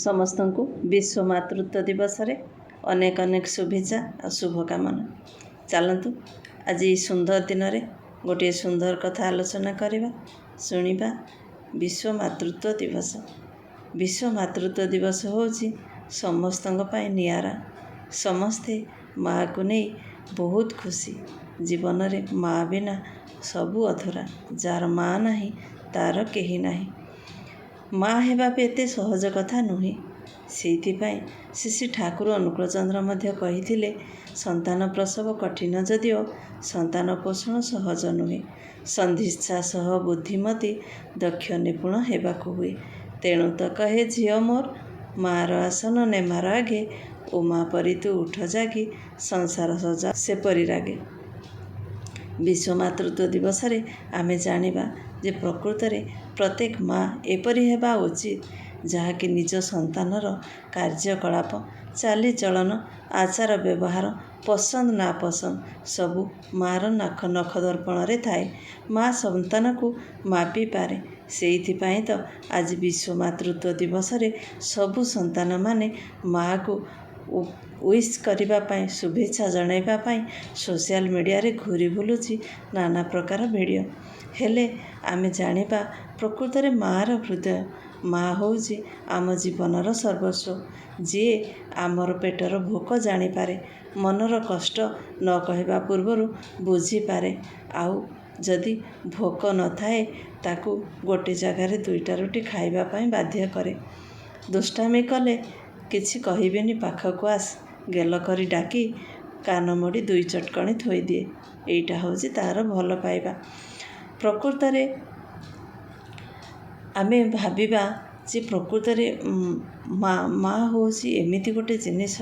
ସମସ୍ତଙ୍କୁ ବିଶ୍ୱ ମାତୃତ୍ୱ ଦିବସରେ ଅନେକ ଅନେକ ଶୁଭେଚ୍ଛା ଆଉ ଶୁଭକାମନା। ଚାଲନ୍ତୁ ଆଜି ଏହି ସୁନ୍ଦର ଦିନରେ ଗୋଟିଏ ସୁନ୍ଦର କଥା ଆଲୋଚନା କରିବା, ଶୁଣିବା। ବିଶ୍ୱ ମାତୃତ୍ୱ ଦିବସ। ବିଶ୍ୱ ମାତୃତ୍ୱ ଦିବସ ହେଉଛି ସମସ୍ତଙ୍କ ପାଇଁ ନିଆରା। ସମସ୍ତେ ମାଆକୁ ନେଇ ବହୁତ ଖୁସି। ଜୀବନରେ ମାଆ ବିନା ସବୁ ଅଧୁରା। ଯାହାର ମାଆ ନାହିଁ ତାର କେହି ନାହିଁ। ମାଆ ହେବା ବି ଏତେ ସହଜ କଥା ନୁହେଁ। ସେଇଥିପାଇଁ ଶ୍ରୀ ଠାକୁର ଅନୁକୂଳ ଚନ୍ଦ୍ର ମଧ୍ୟ କହିଥିଲେ, ସନ୍ତାନ ପ୍ରସବ କଠିନ ଯଦିଓ ସନ୍ତାନ ପୋଷଣ ସହଜ ନୁହେଁ। ସନ୍ଧିଚ୍ଛା ସହ ବୁଦ୍ଧିମତୀ ଦକ୍ଷ ନିପୁଣ ହେବାକୁ ହୁଏ। ତେଣୁ ତ କହେ ଝିଅ ମୋର, ମାଆର ଆସନ ନେମାର ଆଗେ, ଉମା ପରି ତୁ ଉଠ ଜାଗି, ସଂସାର ସଜା ସେପରି ରାଗେ। ବିଶ୍ୱ ମାତୃତ୍ୱ ଦିବସରେ ଆମେ ଜାଣିବା ଯେ ପ୍ରକୃତରେ ପ୍ରତ୍ୟେକ ମାଆ ଏପରି ହେବା ଉଚିତ, ଯାହାକି ନିଜ ସନ୍ତାନର କାର୍ଯ୍ୟକଳାପ, ଚାଲିଚଳନ, ଆଚାର ବ୍ୟବହାର, ପସନ୍ଦ ନାପସନ୍ଦ ସବୁ ମାଆର ନଖ ଦର୍ପଣରେ ଥାଏ। ମାଆ ସନ୍ତାନକୁ ମାପିପାରେ। ସେଇଥିପାଇଁ ତ ଆଜି ବିଶ୍ୱ ମାତୃତ୍ୱ ଦିବସରେ ସବୁ ସନ୍ତାନମାନେ ମାଆକୁ ୱିଶ୍ କରିବା ପାଇଁ, ଶୁଭେଚ୍ଛା ଜଣାଇବା ପାଇଁ ସୋସିଆଲ ମିଡ଼ିଆରେ ଘୁରି ବୁଲୁଛି ନାନା ପ୍ରକାର ଭିଡ଼ିଓ। ହେଲେ ଆମେ ଜାଣିବା ପ୍ରକୃତରେ ମାଆର ହୃଦୟ। ମାଆ ହେଉଛି ଆମ ଜୀବନର ସର୍ବସ୍ୱ। ଯିଏ ଆମର ପେଟର ଭୋକ ଜାଣିପାରେ, ମନର କଷ୍ଟ ନ କହିବା ପୂର୍ବରୁ ବୁଝିପାରେ, ଆଉ ଯଦି ଭୋକ ନଥାଏ ତାକୁ ଗୋଟେ ଜାଗାରେ ଦୁଇଟା ରୁଟି ଖାଇବା ପାଇଁ ବାଧ୍ୟ କରେ। ଦୁଷ୍ଟାମି କଲେ କିଛି କହିବେନି, ପାଖକୁ ଆସ, ଗେଲ କରି ଡାକି କାନ ମୋଡ଼ି ଦୁଇ ଚଟକଣି ଥୋଇଦିଏ। ଏଇଟା ହେଉଛି ତାର ଭଲ ପାଇବା। ପ୍ରକୃତରେ ଆମେ ଭାବିବା ଯେ ପ୍ରକୃତରେ ମାଆ ହେଉଛି ଏମିତି ଗୋଟେ ଜିନିଷ,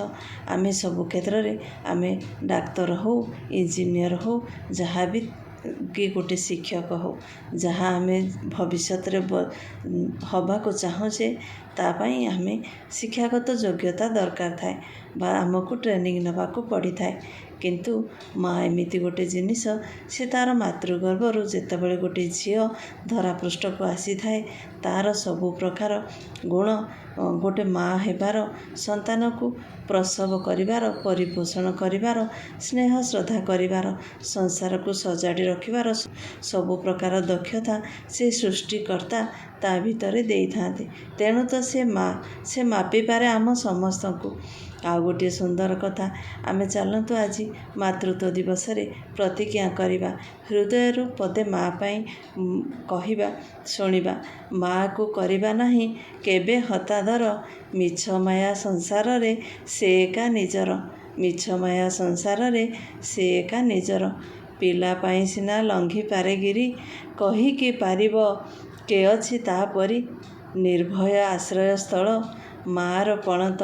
ଆମେ ସବୁ କ୍ଷେତ୍ରରେ, ଆମେ ଡାକ୍ତର ହଉ, ଇଞ୍ଜିନିୟର ହଉ, ଯାହା ବି କି ଗୋଟେ ଶିକ୍ଷକ ହଉ, ଯାହା ଆମେ ଭବିଷ୍ୟତରେ ହେବାକୁ ଚାହୁଁଛେ, ତା ପାଇଁ ଆମେ ଶିକ୍ଷାଗତ ଯୋଗ୍ୟତା ଦରକାର ଥାଏ ବା ଆମକୁ ଟ୍ରେନିଂ ନେବାକୁ ପଡ଼ିଥାଏ। କିନ୍ତୁ ମାଆ ଏମିତି ଗୋଟେ ଜିନିଷ, ସେ ତାର ମାତୃଗର୍ଭରୁ ଯେତେବେଳେ ଗୋଟେ ଝିଅ ଧରାପୃଷ୍ଠକୁ ଆସିଥାଏ, ତାର ସବୁ ପ୍ରକାର ଗୁଣ ଗୋଟେ ମାଆ ହେବାର, ସନ୍ତାନକୁ ପ୍ରସବ କରିବାର, ପରିପୋଷଣ କରିବାର, ସ୍ନେହ ଶ୍ରଦ୍ଧା କରିବାର, ସଂସାରକୁ ସଜାଡ଼ି ରଖିବାର ସବୁ ପ୍ରକାର ଦକ୍ଷତା ସେ ସୃଷ୍ଟିକର୍ତ୍ତା ତା ଭିତରେ ଦେଇଥାନ୍ତି। ତେଣୁ ତ ସେ ମାଆ, ସେ ମାପିପାରେ ଆମ ସମସ୍ତଙ୍କୁ। ଆଉ ଗୋଟିଏ ସୁନ୍ଦର କଥା, ଆମେ ଚାଲନ୍ତୁ ଆଜି ମାତୃତ୍ୱ ଦିବସରେ ପ୍ରତିଜ୍ଞା କରିବା, ହୃଦୟରୁ ପଦେ ମାଆ ପାଇଁ କହିବା, ଶୁଣିବା। ମାଆକୁ କରିବା ନାହିଁ କେବେ ହତାଦର, ମିଛ ମାୟା ସଂସାରରେ ସେ ଏକା ନିଜର। ମିଛ ମାୟା ସଂସାରରେ ସେ ଏକା ନିଜର। ପିଲା ପାଇଁ ସିନା ଲଙ୍ଘିପାରେ ଗିରି, କହିକି ପାରିବ କେ ଅଛି ତା ପରି। ନିର୍ଭୟ ଆଶ୍ରୟସ୍ଥଳ ମାଆର ପଣତ,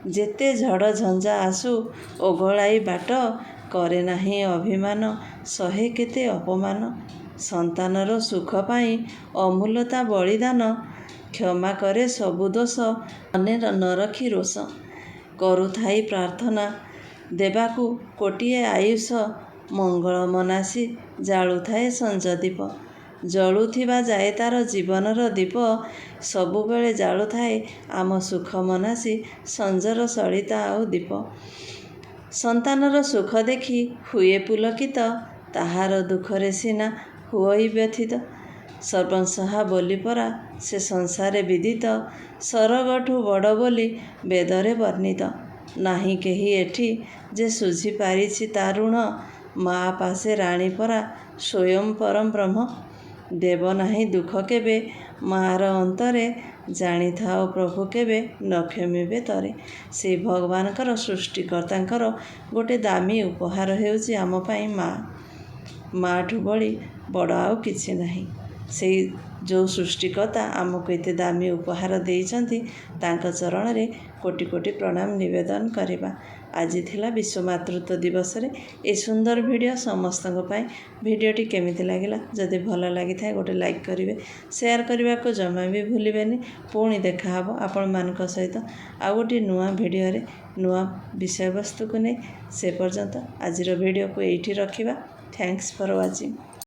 ଯେତେ ଝଡ଼ ଝଞ୍ଜା ଆସୁ ଓଘଳାଇ ବାଟ, କରେ ନାହିଁ ଅଭିମାନ, ସହେ କେତେ ଅପମାନ। ସନ୍ତାନର ସୁଖ ପାଇଁ ଅମୂଲ୍ୟ ତା ବଳିଦାନ, କ୍ଷମା କରେ ସବୁ ଦୋଷ, ମନେ ନ ରଖି ରୋଷ। କରୁଥାଇ ପ୍ରାର୍ଥନା ଦେବାକୁ କୋଟିଏ ଆୟୁଷ, ମଙ୍ଗଳ ମନାସି ଜାଳୁଥାଏ ସଞ୍ଜ ଦୀପ। ଜଳୁଥିବା ଯାଏ ତାର ଜୀବନର ଦୀପ, ସବୁବେଳେ ଜାଳୁଥାଏ ଆମ ସୁଖ ମନାସି ସଞ୍ଜର ସଳିତା ଆଉ ଦୀପ। ସନ୍ତାନର ସୁଖ ଦେଖି ହୁଏ ପୁଲକିତ, ତାହାର ଦୁଃଖରେ ସିନା ହୁଅଇ ବ୍ୟଥିତ। ସର୍ବଂସହା ବୋଲି ପରା ସେ ସଂସାରେ ବିଦିତ, ସରଗଠୁ ବଡ଼ ବୋଲି ବେଦରେ ବର୍ଣ୍ଣିତ। ନାହିଁ କେହି ଏଠି ଯେ ଶୁଝି ପାରିଛି ତା ଋଣ, ମାଆ ପାଶେ ରାଣୀ ପରା ସ୍ୱୟଂ ପରମ ବ୍ରହ୍ମ। ଦେବ ନାହିଁ ଦୁଃଖ କେବେ ମାଆର ଅନ୍ତରେ, ଜାଣିଥାଅ ପ୍ରଭୁ କେବେ ନ କ୍ଷମିବେ ତରେ। ସେଇ ଭଗବାନଙ୍କର, ସୃଷ୍ଟିକର୍ତ୍ତାଙ୍କର ଗୋଟେ ଦାମୀ ଉପହାର ହେଉଛି ଆମ ପାଇଁ ମାଆ। ମାଆଠୁ ବଳି ବଡ଼ ଆଉ କିଛି ନାହିଁ। ସେଇ ଯେଉଁ ସୃଷ୍ଟିକର୍ତ୍ତା ଆମକୁ ଏତେ ଦାମୀ ଉପହାର ଦେଇଛନ୍ତି, ତାଙ୍କ ଚରଣରେ କୋଟି କୋଟି ପ୍ରଣାମ ନିବେଦନ କରିବା। ଆଜି ଥିଲା ବିଶ୍ୱ ମାତୃତ୍ୱ ଦିବସରେ ଏ ସୁନ୍ଦର ଭିଡ଼ିଓ ସମସ୍ତଙ୍କ ପାଇଁ। ଭିଡ଼ିଓଟି କେମିତି ଲାଗିଲା? ଯଦି ଭଲ ଲାଗିଥାଏ ଗୋଟେ ଲାଇକ୍ କରିବେ, ସେୟାର କରିବାକୁ ଜମା ବି ଭୁଲିବେନି। ପୁଣି ଦେଖାହେବ ଆପଣମାନଙ୍କ ସହିତ ଆଉ ଗୋଟିଏ ନୂଆ ଭିଡ଼ିଓରେ, ନୂଆ ବିଷୟବସ୍ତୁକୁ ନେଇ। ସେ ପର୍ଯ୍ୟନ୍ତ ଆଜିର ଭିଡ଼ିଓକୁ ଏଇଠି ରଖିବା। Thanks for watching.